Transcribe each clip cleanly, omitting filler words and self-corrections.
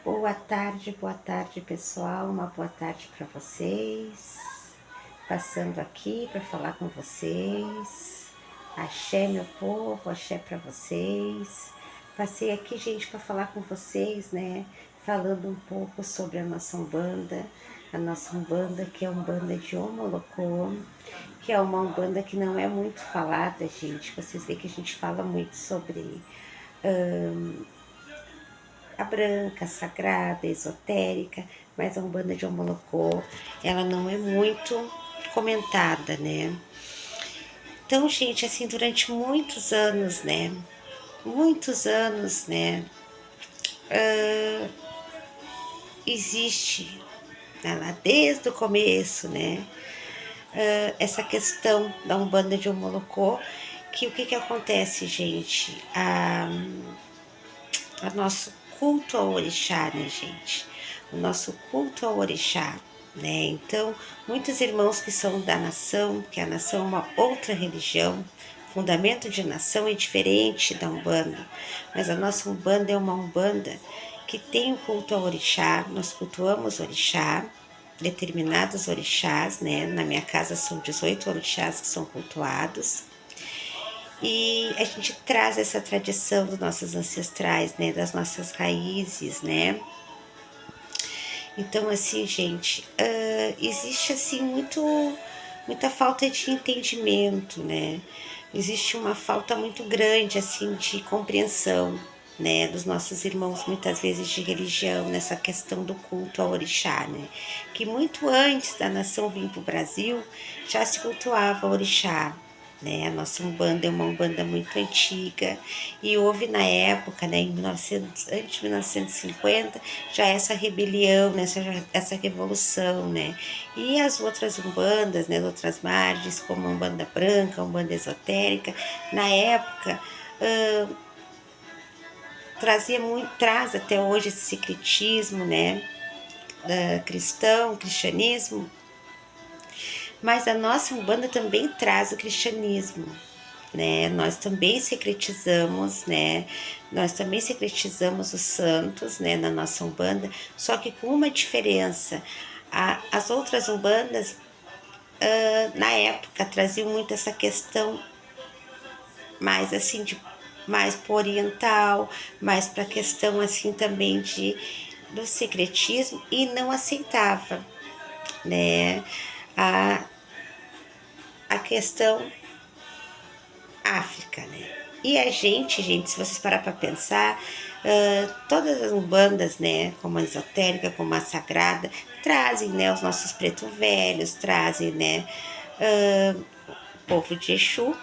Boa tarde pessoal, uma boa tarde para vocês. Passando aqui para falar com vocês. Axé, meu povo, axé para vocês. Passei aqui, gente, para falar com vocês, né? Falando um pouco sobre a nossa Umbanda, que é a Umbanda de Omolocô, que é uma Umbanda que não é muito falada, gente. Vocês veem que a gente fala muito sobre a branca, sagrada, esotérica, mas a Umbanda de Omolocô, ela não é muito comentada, né? Então, gente, assim, durante muitos anos, né? Muitos anos, né? Existe, né, lá desde o começo, né? Essa questão da Umbanda de Omolocô, que o que acontece, gente? A nosso culto ao orixá, né, gente? O nosso culto ao orixá, né? Então, muitos irmãos que são da nação, que a nação é uma outra religião, fundamento de nação é diferente da Umbanda, mas a nossa Umbanda é uma Umbanda que tem o culto ao orixá, nós cultuamos orixá, determinados orixás, né? Na minha casa são 18 orixás que são cultuados, e a gente traz essa tradição dos nossos ancestrais, né, das nossas raízes, né? Então, assim, gente, existe assim muita falta de entendimento, né? Existe uma falta muito grande assim de compreensão, né, dos nossos irmãos muitas vezes de religião nessa questão do culto ao orixá, né? Que muito antes da nação vir para o Brasil já se cultuava o orixá, né? A nossa Umbanda é uma Umbanda muito antiga e houve na época, né, antes de 1950, já essa rebelião, né, essa revolução, né? E as outras Umbandas, né, outras margens, como a Umbanda Branca, a Umbanda Esotérica, na época traz até hoje esse secretismo, né, cristianismo, mas a nossa Umbanda também traz o cristianismo, né? Nós também secretizamos, né? Nós também secretizamos os santos, né, na nossa Umbanda, só que com uma diferença. As outras Umbandas, na época, traziam muito essa questão mais assim de mais pro oriental, mais para a questão assim também do secretismo e não aceitava, né, a, a questão África, né? E a gente, se vocês parar para pensar, todas as umbandas, né, como a esotérica, como a sagrada, trazem, né, os nossos pretos velhos, trazem, né, o povo de Exu,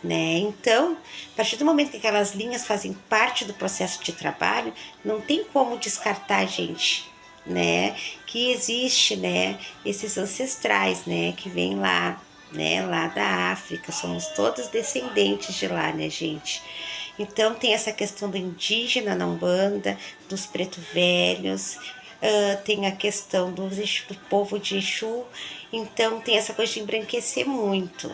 né? Então, a partir do momento que aquelas linhas fazem parte do processo de trabalho, não tem como descartar a gente, né? Que existe, né, esses ancestrais, né, que vêm lá, né, lá da África, somos todos descendentes de lá, né, gente? Então tem essa questão do indígena na Umbanda, dos preto velhos, tem a questão do povo de Exu, então tem essa coisa de embranquecer muito,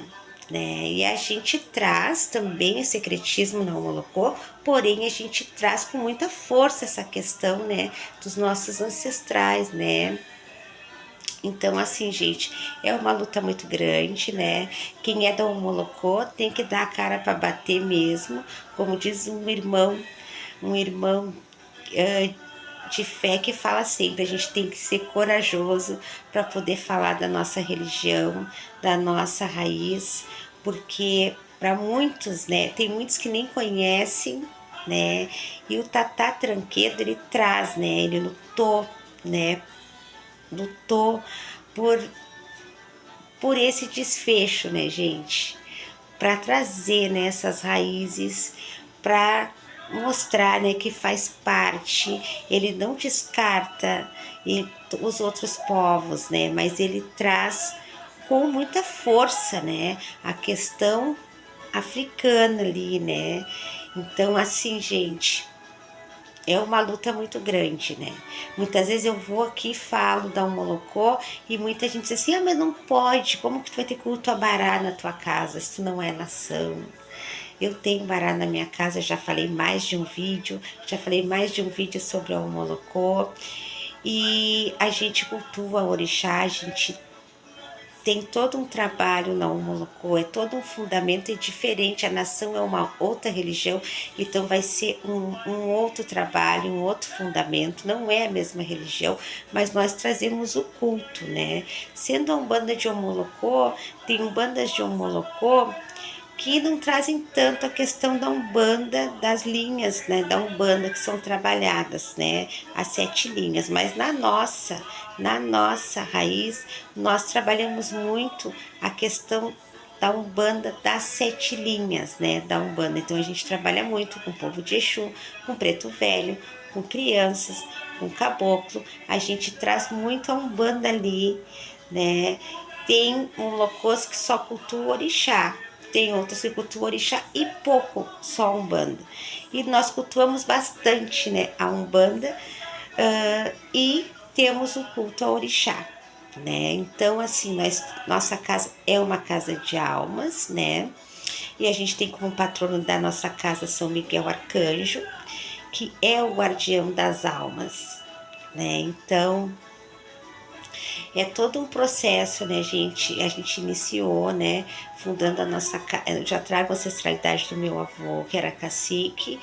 né? E a gente traz também o secretismo na Homolocô, porém a gente traz com muita força essa questão, né, dos nossos ancestrais, né? Então, assim, gente, é uma luta muito grande, né? Quem é da Homolocô tem que dar a cara para bater mesmo, como diz um irmão de fé que fala sempre, a gente tem que ser corajoso para poder falar da nossa religião, da nossa raiz, porque para muitos, né, tem muitos que nem conhecem, né, e o Tatá Tranquedo, ele traz, né, ele né, lutou por, por esse desfecho, né, gente, para trazer, né, essas raízes, para mostrar, né, que faz parte, ele não descarta os outros povos, né, mas ele traz com muita força, né, a questão africana ali, né. Então, assim, gente, é uma luta muito grande, né? Muitas vezes eu vou aqui e falo da Homolocô e muita gente diz assim, mas não pode, como que tu vai ter culto a bará na tua casa se tu não é nação? Eu tenho bará na minha casa, já falei mais de um vídeo, sobre o Omolocô. E a gente cultua o orixá, a gente tem todo um trabalho na Omolocô, é todo um fundamento, é diferente, a nação é uma outra religião, então vai ser um outro trabalho, um outro fundamento, não é a mesma religião, mas nós trazemos o culto, né? Sendo a Umbanda de Omolocô, tem umbandas de Omolocô que não trazem tanto a questão da Umbanda, das linhas, né, da Umbanda que são trabalhadas, né, as 7 linhas, mas na nossa raiz, nós trabalhamos muito a questão da Umbanda das 7 linhas, né, da Umbanda. Então a gente trabalha muito com o povo de Exu, com preto velho, com crianças, com caboclo, a gente traz muito a Umbanda ali, né. Tem um locos que só cultua o orixá, tem outras que cultuam orixá e pouco só a Umbanda. E nós cultuamos bastante, né, a Umbanda, e temos o culto ao orixá, né? Então, assim, nossa casa é uma casa de almas, né? E a gente tem como patrono da nossa casa São Miguel Arcanjo, que é o guardião das almas, né? Então, é todo um processo, né, gente? A gente iniciou, né, fundando a nossa casa. Eu já trago a ancestralidade do meu avô, que era cacique,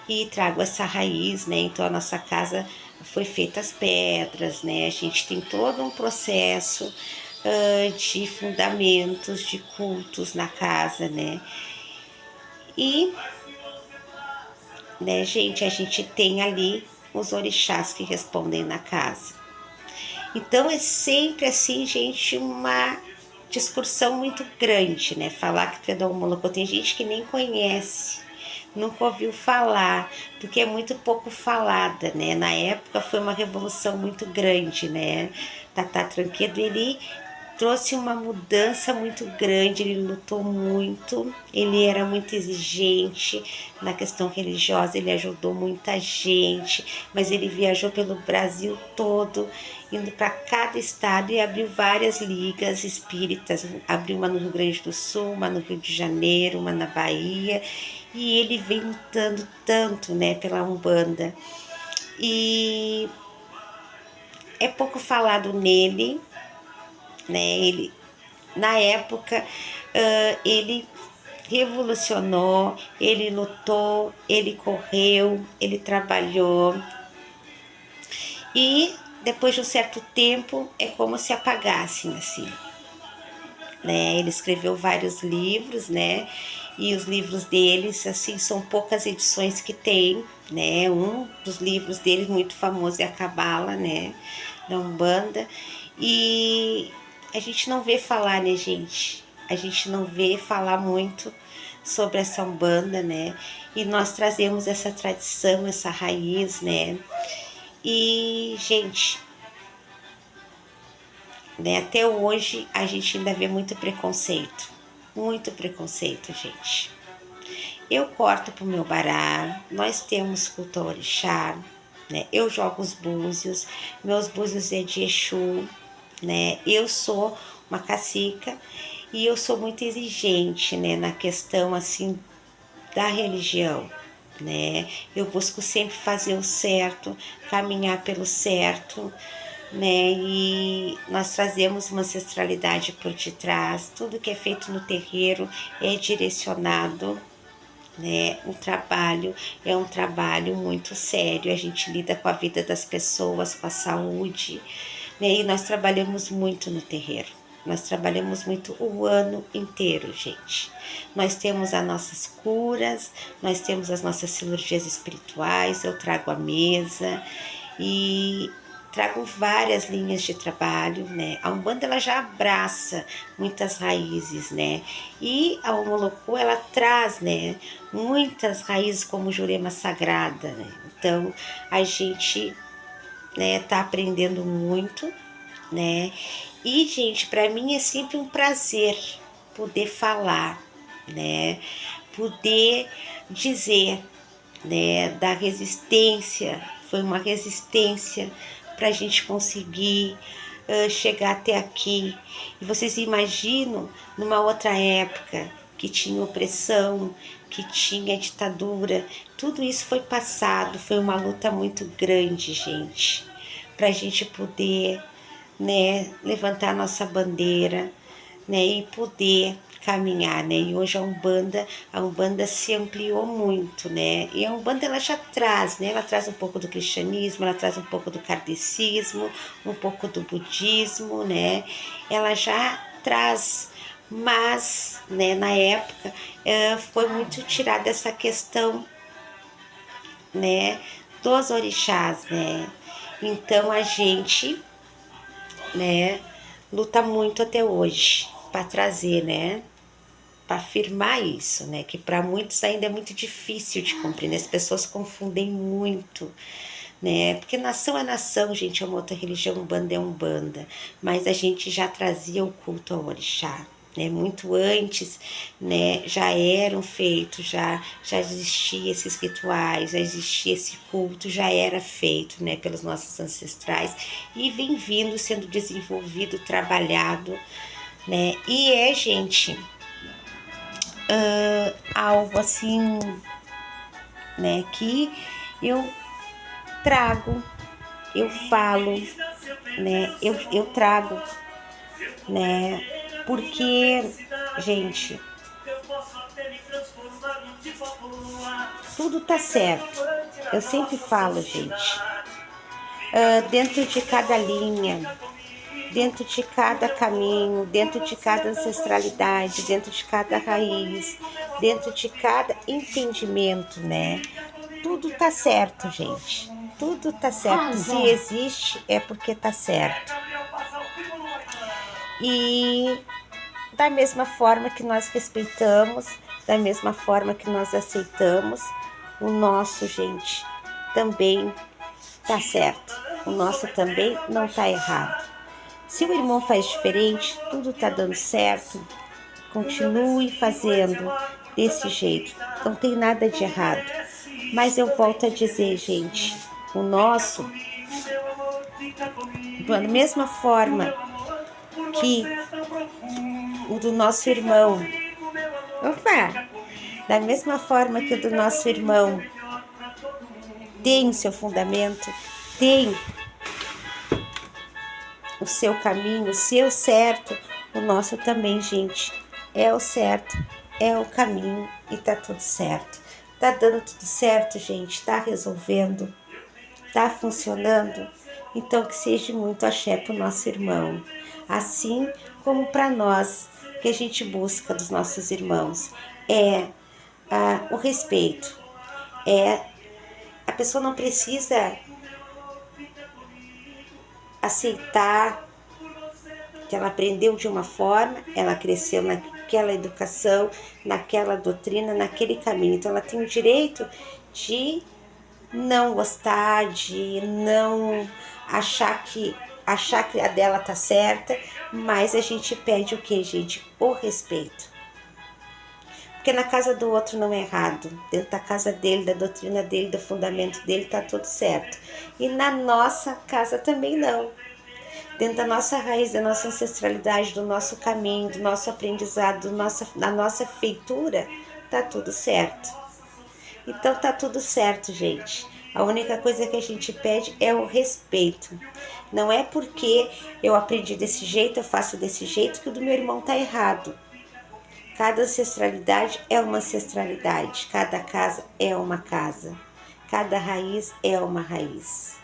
e trago essa raiz, né? Então a nossa casa foi feita as pedras, né? A gente tem todo um processo de fundamentos, de cultos na casa, né? E, né, gente, a gente tem ali os orixás que respondem na casa. Então é sempre assim, gente, uma discussão muito grande, né? Falar que tu é do Omolocô, tem gente que nem conhece, nunca ouviu falar, porque é muito pouco falada, né? Na época foi uma revolução muito grande, né? Tatá Tranquedo, ele trouxe uma mudança muito grande, ele lutou muito, ele era muito exigente na questão religiosa, ele ajudou muita gente, mas ele viajou pelo Brasil todo, indo para cada estado e abriu várias ligas espíritas, abriu uma no Rio Grande do Sul, uma no Rio de Janeiro, uma na Bahia, e ele vem lutando tanto, né, pela Umbanda. E é pouco falado nele, né? Ele, na época, ele revolucionou, ele lutou, ele correu, ele trabalhou e depois de um certo tempo é como se apagassem assim, né? Ele escreveu vários livros, né? E os livros deles, assim, são poucas edições que tem, né? Um dos livros dele muito famoso é a Cabala, né? Da Umbanda. E a gente não vê falar, né, gente? A gente não vê falar muito sobre essa Umbanda, né? E nós trazemos essa tradição, essa raiz, né? E, gente, né, até hoje a gente ainda vê muito preconceito, gente. Eu corto pro meu bará, nós temos culto ao orixá, né? Eu jogo os búzios, meus búzios é de Exu, né? Eu sou uma cacica e eu sou muito exigente, né, na questão assim da religião, né? Eu busco sempre fazer o certo, caminhar pelo certo, né? E nós trazemos uma ancestralidade por detrás, tudo que é feito no terreiro é direcionado, né? O trabalho é um trabalho muito sério, a gente lida com a vida das pessoas, com a saúde, né? E nós trabalhamos muito no terreiro. Nós trabalhamos muito o ano inteiro, gente. Nós temos as nossas curas, nós temos as nossas cirurgias espirituais, eu trago a mesa e trago várias linhas de trabalho, né? A Umbanda ela já abraça muitas raízes, né? E a Omolocô ela traz, né, muitas raízes como Jurema Sagrada, né? Então a gente, né, tá aprendendo muito, né? E gente, para mim é sempre um prazer poder falar, né? Poder dizer, né, da resistência, foi uma resistência para a gente conseguir chegar até aqui. E vocês imaginam numa outra época que tinha opressão, que tinha ditadura, tudo isso foi passado, foi uma luta muito grande, gente, para a gente poder, né, levantar nossa bandeira, né, e poder caminhar, né? E hoje a Umbanda se ampliou muito, né? E a Umbanda ela já traz, né? Ela traz um pouco do cristianismo, ela traz um pouco do kardecismo, um pouco do budismo, né? Ela já traz, mas, né, na época foi muito tirada essa questão, né, dos orixás, né? Então a gente, né, luta muito até hoje para trazer, né, para afirmar isso, né, que para muitos ainda é muito difícil de compreender, as pessoas confundem muito, né, porque nação é nação, gente, é uma outra religião, Umbanda é Umbanda, mas a gente já trazia o culto ao orixá, né, muito antes, né, já eram feitos, já existia esses rituais, já existia esse culto, já era feito, né, pelos nossos ancestrais e vem vindo sendo desenvolvido, trabalhado, né, e é, gente, algo assim, né, que eu trago, eu falo, né, eu trago, né, porque, gente, tudo tá certo. Eu sempre falo, gente, dentro de cada linha, dentro de cada caminho, dentro de cada ancestralidade, dentro de cada raiz, dentro de cada entendimento, né? Tudo tá certo, gente. Tudo tá certo. Se existe, é porque tá certo. E da mesma forma que nós respeitamos, da mesma forma que nós aceitamos, o nosso, gente, também tá certo. O nosso também não tá errado. Se o irmão faz diferente, tudo tá dando certo, continue fazendo desse jeito. Não tem nada de errado. Mas eu volto a dizer, gente, o nosso, da mesma forma que o do nosso irmão, da mesma forma que o do nosso irmão tem o seu fundamento, tem o seu caminho, o seu certo, o nosso também, gente, é o certo, é o caminho e tá tudo certo. Tá dando tudo certo, gente, tá resolvendo, tá funcionando. Então que seja muito axé pro nosso irmão, assim como para nós que a gente busca dos nossos irmãos, é o respeito, a pessoa não precisa aceitar que ela aprendeu de uma forma, ela cresceu naquela educação, naquela doutrina, naquele caminho. Então ela tem o direito de não gostar, de não achar que a dela tá certa, mas a gente pede o que, gente? O respeito. Porque na casa do outro não é errado, dentro da casa dele, da doutrina dele, do fundamento dele, tá tudo certo. E na nossa casa também não. Dentro da nossa raiz, da nossa ancestralidade, do nosso caminho, do nosso aprendizado, da nossa feitura, tá tudo certo. Então tá tudo certo, gente. A única coisa que a gente pede é o respeito. Não é porque eu aprendi desse jeito, eu faço desse jeito, que o do meu irmão tá errado. Cada ancestralidade é uma ancestralidade, cada casa é uma casa, cada raiz é uma raiz.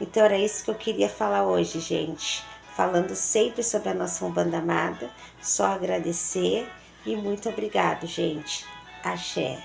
Então era isso que eu queria falar hoje, gente. Falando sempre sobre a nossa Umbanda amada. Só agradecer e muito obrigado, gente. Axé.